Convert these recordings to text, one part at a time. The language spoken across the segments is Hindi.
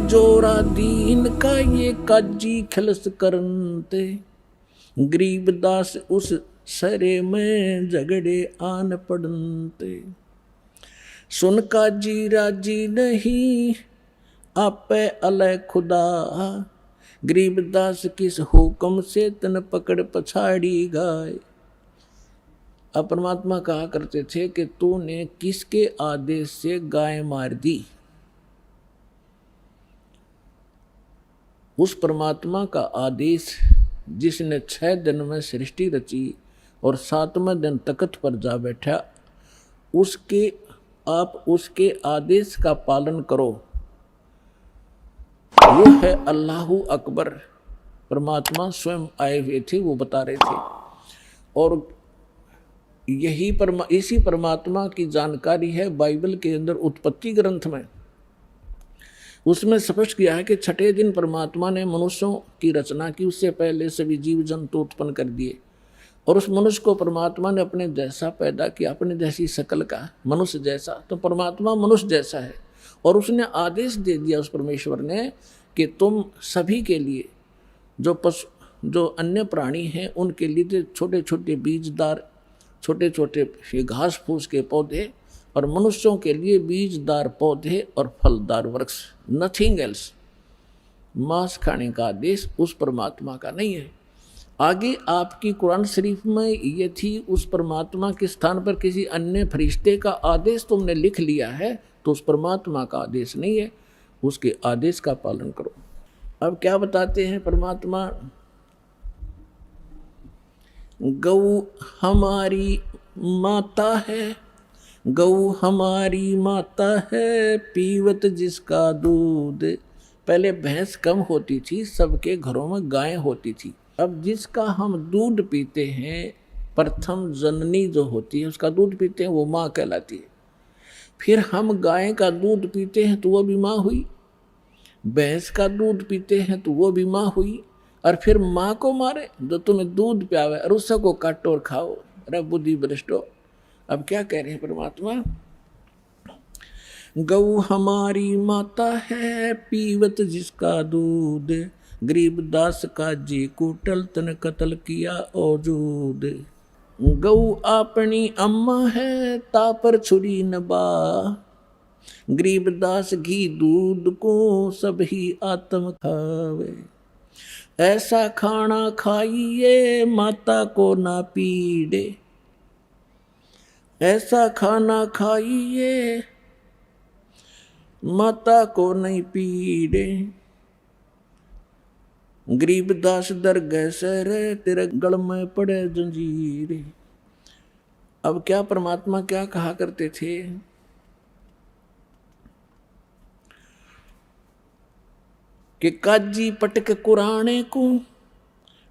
जोरा दीन का ये काजी खलस करनते, गरीबदास उस सरे में झगड़े आन पड़नते। सुन काजी राजी नहीं आपे अलय खुदा, गरीबदास किस हुक्म से तन पकड़ पछाड़ी गाय। अब परमात्मा कहा करते थे कि तूने किसके आदेश से गाय मार दी। उस परमात्मा का आदेश जिसने 6 दिन में सृष्टि रची और 7वें दिन तख्त पर जा बैठा, आप उसके आदेश का पालन करो। वो है अल्लाहु अकबर। परमात्मा स्वयं आए हुए थे, वो बता रहे थे। और इसी परमात्मा की जानकारी है बाइबल के अंदर उत्पत्ति ग्रंथ में। उसमें स्पष्ट किया है कि 6ठे दिन परमात्मा ने मनुष्यों की रचना की, उससे पहले सभी जीव जंतु उत्पन्न कर दिए और उस मनुष्य को परमात्मा ने अपने जैसा पैदा किया, अपने जैसी शकल का, मनुष्य जैसा। तो परमात्मा मनुष्य जैसा है और उसने आदेश दे दिया उस परमेश्वर ने कि तुम सभी के लिए, जो अन्य प्राणी हैं उनके लिए छोटे छोटे बीजदार, छोटे छोटे घास फूस के पौधे, और मनुष्यों के लिए बीजदार पौधे और फलदार वृक्ष, नथिंग एल्स। मांस खाने का आदेश उस परमात्मा का नहीं है। आगे आपकी कुरान शरीफ में ये थी, उस परमात्मा के स्थान पर किसी अन्य फरिश्ते का आदेश तुमने लिख लिया है, तो उस परमात्मा का आदेश नहीं है, उसके आदेश का पालन करो। अब क्या बताते हैं परमात्मा, गौ हमारी माता है, गौ हमारी माता है, पीवत जिसका दूध। पहले भैंस कम होती थी, सबके घरों में गाय होती थी। अब जिसका हम दूध पीते हैं, प्रथम जननी जो होती है उसका दूध पीते हैं, वो माँ कहलाती है। फिर हम गाय का दूध पीते हैं तो वो भी माँ हुई, भैंस का दूध पीते हैं तो वो भी माँ हुई, और फिर माँ को मारे जो तुम्हें दूध प्यावे और उसको काटो और खाओ। अरे बुद्धि भ्रष्टो। अब क्या कह रहे हैं परमात्मा, गौ हमारी माता है, पीवत जिसका दूध, गरीबदास का जी कुटल तन कत्ल किया औजूद। गौ अपनी अम्मा है, तापर छुरी नबा, गरीबदास घी दूध को सभी आत्म खावे। ऐसा खाना खाइए माता को ना पीड़े, ऐसा खाना खाइए माता को नहीं पीड़े। गरीबदास दरगह सर तेरे गल में पड़े जंजीरे। अब क्या परमात्मा क्या कहा करते थे, कि काजी पटक कुराने को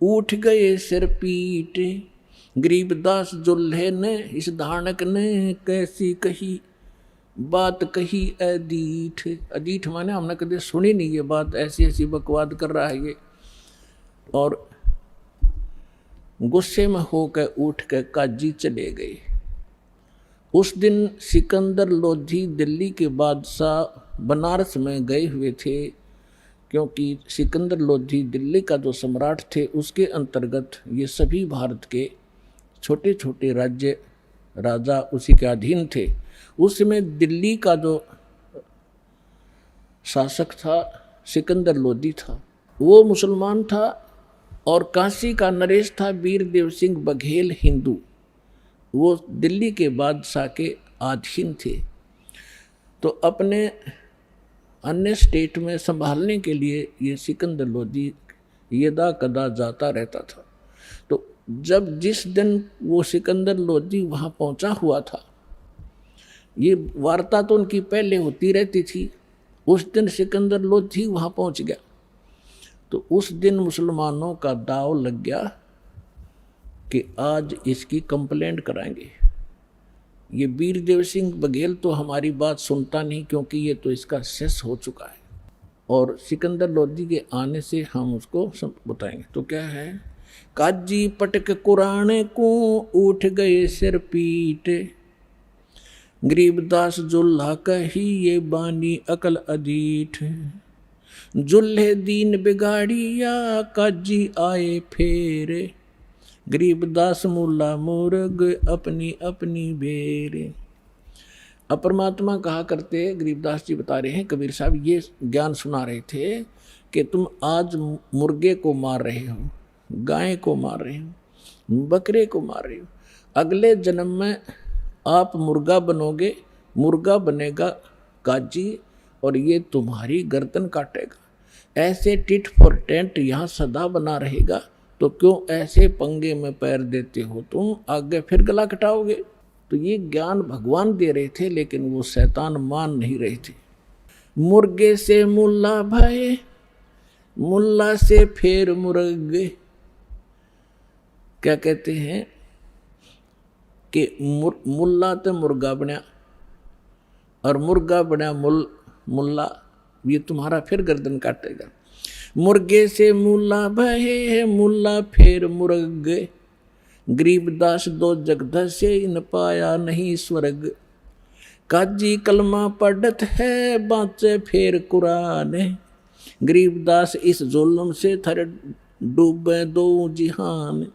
उठ गए सिर पीटे। गरीबदास जुल्हे ने, इस धानक ने कैसी कही बात कही अदीठ। अदीठ माने हमने कभी सुनी नहीं ये बात, ऐसी ऐसी बकवाद कर रहा है ये। और गुस्से में होकर उठ कर काजी चले गए। उस दिन सिकंदर लोधी दिल्ली के बादशाह बनारस में गए हुए थे, क्योंकि सिकंदर लोधी दिल्ली का जो सम्राट थे उसके अंतर्गत ये सभी भारत के छोटे छोटे राज्य राजा उसी के अधीन थे। उसमें दिल्ली का जो शासक था सिकंदर लोधी था, वो मुसलमान था, और काशी का नरेश था वीरदेव सिंह बघेल हिंदू। वो दिल्ली के बादशाह के अधीन थे। तो अपने अन्य स्टेट में संभालने के लिए ये सिकंदर लोधी यदा कदा जाता रहता था। तो जिस दिन वो सिकंदर लोधी वहाँ पहुँचा हुआ था, ये वार्ता तो उनकी पहले होती रहती थी, उस दिन सिकंदर लोधी वहाँ पहुँच गया। तो उस दिन मुसलमानों का दाव लग गया कि आज इसकी कंप्लेंट कराएंगे। ये वीरदेव सिंह बघेल तो हमारी बात सुनता नहीं, क्योंकि ये तो इसका शेष हो चुका है, और सिकंदर लोधी के आने से हम उसको सब बताएंगे। तो क्या है, काजी पटक कुराने को उठ गए सिर पीट, गरीबदास जुल्हा कही ये बानी अकल अदीठ। जुल्हे दीन बिगाड़िया काजी आए फेरे, गरीबदास मुल्ला मुर्ग अपनी अपनी बेरे। अब परमात्मा कहा करते, गरीबदास जी बता रहे हैं, कबीर साहब ये ज्ञान सुना रहे थे कि तुम आज मुर्गे को मार रहे हो, गाय को मार रहे हो, बकरे को मार रहे हो, अगले जन्म में आप मुर्गा बनोगे, मुर्गा बनेगा काजी और ये तुम्हारी गर्दन काटेगा। ऐसे टिट फॉर टेंट यहाँ सदा बना रहेगा, तो क्यों ऐसे पंगे में पैर देते हो तुम, आगे फिर गला कटाओगे। तो ये ज्ञान भगवान दे रहे थे, लेकिन वो शैतान मान नहीं रहे थे। मुर्गे से मुल्ला भये, मुल्ला से फिर मुर्गे। क्या कहते हैं कि मुल्ला तो मुर्गा बना और मुर्गा बना मुल्ला, ये तुम्हारा फिर गर्दन काटेगा। मुर्गे से मुल्ला भये, मुल्ला फिर मुर्गे, गरीबदास दो जगदश से इन पाया नहीं स्वर्ग। काजी कलमा पढ़त है बाँचे फिर कुरान, गरीबदास इस जुल्म से थर डूबे दो जिहान।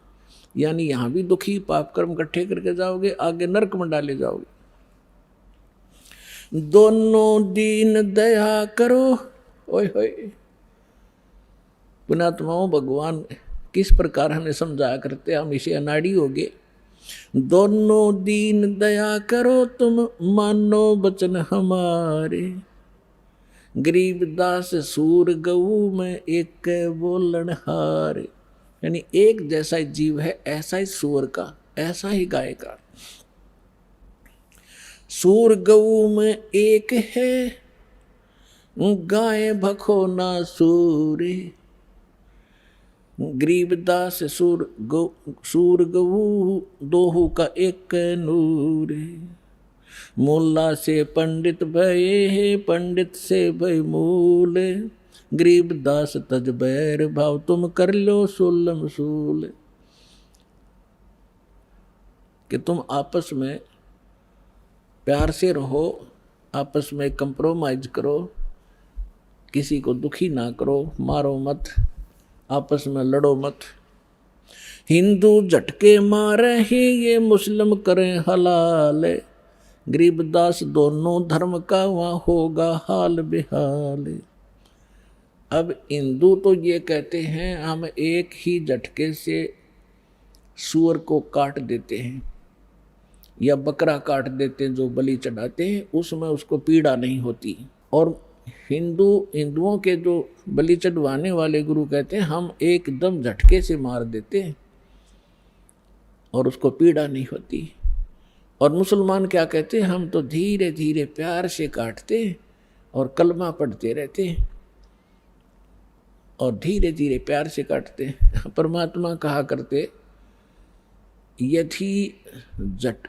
यानी यहाँ भी दुखी पाप कर्म इकट्ठे करके जाओगे, आगे नरक में डाले जाओगे। दोनों दीन दया करो, ओए होए पुणात्माओं, भगवान किस प्रकार हमें समझाया करते, हम इसे अनाड़ी हो गए। दोनों दीन दया करो तुम मानो बचन हमारे, गरीबदास सूर गऊ में एक बोलन हारे। यानी एक जैसा ही जीव है, ऐसा ही सूर का, ऐसा ही गाय का। सूर गऊ में एक है, गाय भखो ना सूरे, गरीबदास सूर गऊ दोहू का एक नूर। मुल्ला से पंडित भये, पंडित से भय मूल, गरीबदास तज बैर भाव तुम कर लो सुलम सूल। कि तुम आपस में प्यार से रहो, आपस में कंप्रोमाइज करो, किसी को दुखी ना करो, मारो मत, आपस में लड़ो मत। हिंदू झटके मारे ही ये मुस्लिम करें हलाल, गरीबदास दोनों धर्म का वहाँ होगा हाल बेहाल। अब हिंदू तो ये कहते हैं हम एक ही झटके से सूअर को काट देते हैं या बकरा काट देते हैं, जो बलि चढ़ाते हैं उसमें उसको पीड़ा नहीं होती। और हिंदुओं के जो बलि चढ़वाने वाले गुरु कहते हैं हम एकदम झटके से मार देते हैं और उसको पीड़ा नहीं होती। और मुसलमान क्या कहते हैं, हम तो धीरे धीरे प्यार से काटते हैं और कलमा पढ़ते रहते हैं और धीरे धीरे प्यार से काटते हैं। परमात्मा कहा करते, यदि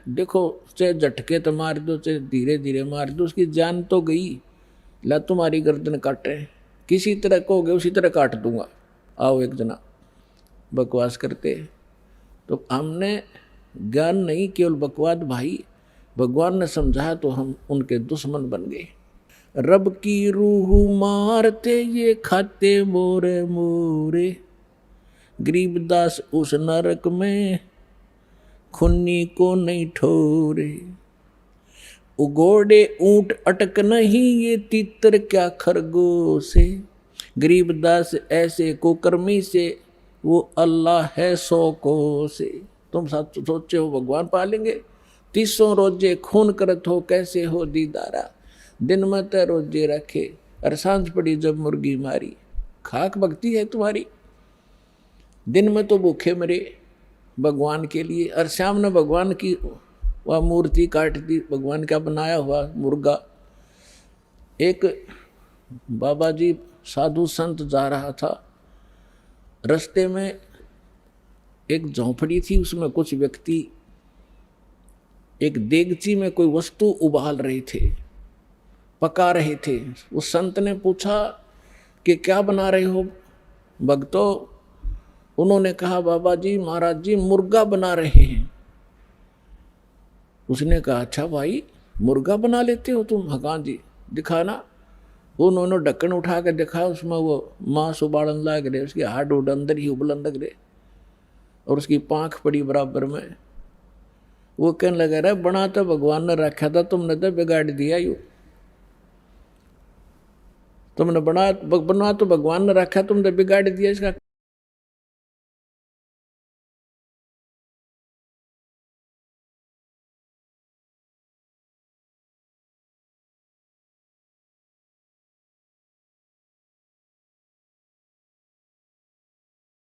देखो चाहे झटके तो मार दो, चाहे धीरे धीरे मार दो, उसकी जान तो गई। ला तुम्हारी गर्दन काटे, किसी तरह कहोगे उसी तरह काट दूंगा, आओ एक जना। बकवास करते। तो हमने ज्ञान नहीं, केवल बकवाद भाई, भगवान ने समझाया तो हम उनके दुश्मन बन गए। रब की रूह मारते ये खाते मोरे मोरे, गरीबदास उस नरक में खुन्नी को नहीं ठोरे। उगोड़े ऊंट अटक नहीं ये तीतर क्या खरगोश से, गरीबदास ऐसे कुकर्मी से वो अल्लाह है 100 को से। तुम सोचे हो भगवान पालेंगे, 300 रोजे खून करत हो कैसे हो दीदारा, दिन में तो रोजे रखे और सांझ पड़ी जब मुर्गी मारी। खाक भक्ति है तुम्हारी, दिन में तो भूखे मरे भगवान के लिए और शाम ने भगवान की वह मूर्ति काट दी, भगवान का बनाया हुआ मुर्गा। एक बाबा जी साधु संत जा रहा था, रास्ते में एक झोंपड़ी थी, उसमें कुछ व्यक्ति एक देगची में कोई वस्तु उबाल रहे थे, पका रहे थे। उस संत ने पूछा कि क्या बना रहे हो भक्तों? उन्होंने कहा बाबा जी महाराज जी मुर्गा बना रहे हैं। उसने कहा अच्छा भाई मुर्गा बना लेते हो तुम? हाँ जी, दिखाना। उन्होंने ढक्कन उठा कर देखा, उसमें वो मांस उबालन लग रहे, उसके हाड उड अंदर ही उबलन लग रहे और उसकी पाँख पड़ी बराबर में। वो कहने लगा, रहा बना तो भगवान ने रखा था, तुमने तो बिगाड़ दिया। यू तुमने बना तो भगवान ने रखा, तुमने बिगाड़ दिया। इसका